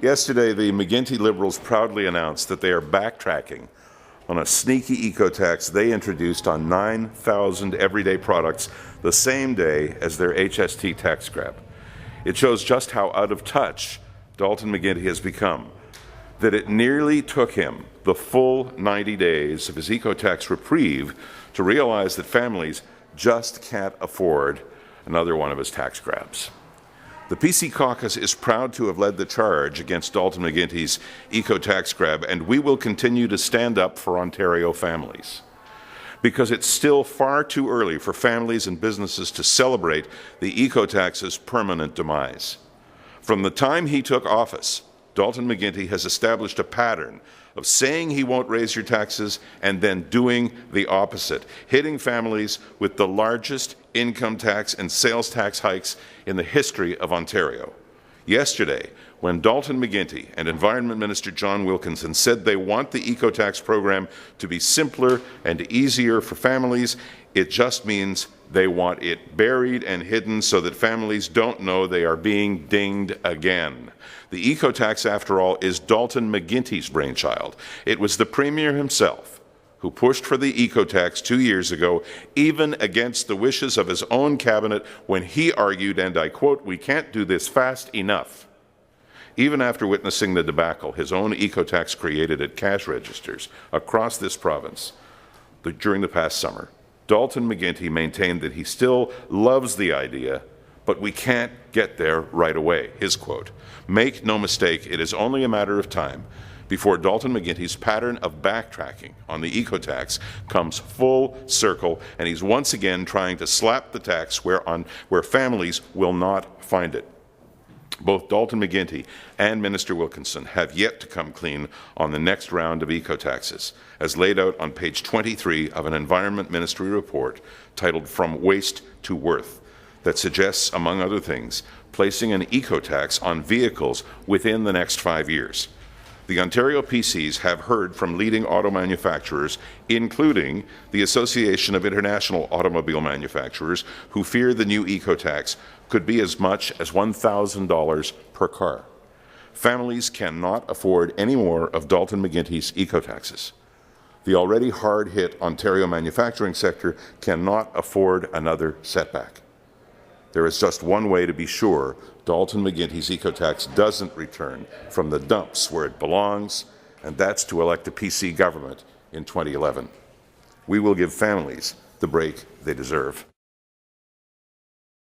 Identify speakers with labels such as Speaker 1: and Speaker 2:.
Speaker 1: Yesterday, the McGuinty Liberals proudly announced that they are backtracking on a sneaky eco-tax they introduced on 9,000 everyday products the same day as their HST tax grab. It shows just how out of touch Dalton McGuinty has become, that it nearly took him the full 90 days of his eco-tax reprieve to realize that families just can't afford another one of his tax grabs. The PC caucus is proud to have led the charge against Dalton McGuinty's eco-tax grab, and we will continue to stand up for Ontario families, because it's still far too early for families and businesses to celebrate the eco-tax's permanent demise. From the time he took office, Dalton McGuinty has established a pattern of saying he won't raise your taxes and then doing the opposite, hitting families with the largest income tax and sales tax hikes in the history of Ontario. Yesterday, when Dalton McGuinty and Environment Minister John Wilkinson said they want the eco-tax program to be simpler and easier for families, it just means they want it buried and hidden so that families don't know they are being dinged again. The eco-tax, after all, is Dalton McGuinty's brainchild. It was the Premier himself who pushed for the eco-tax 2 years ago, even against the wishes of his own cabinet, when he argued, and I quote, "We can't do this fast enough." Even after witnessing the debacle his own eco-tax created at cash registers across this province during the past summer, Dalton McGuinty maintained that he still loves the idea, but we can't get there right away. His quote, "Make no mistake, it is only a matter of time before Dalton McGuinty's pattern of backtracking on the eco-tax comes full circle, and he's once again trying to slap the tax where families will not find it." Both Dalton McGuinty and Minister Wilkinson have yet to come clean on the next round of eco-taxes, as laid out on page 23 of an Environment Ministry report titled "From Waste to Worth," that suggests, among other things, placing an eco-tax on vehicles within the next 5 years. The Ontario PCs have heard from leading auto manufacturers, including the Association of International Automobile Manufacturers, who fear the new eco-tax could be as much as $1,000 per car. Families cannot afford any more of Dalton McGuinty's eco-taxes. The already hard-hit Ontario manufacturing sector cannot afford another setback. There is just one way to be sure Dalton McGuinty's eco-tax doesn't return from the dumps where it belongs, and that's to elect a PC government in 2011. We will give families the break they deserve.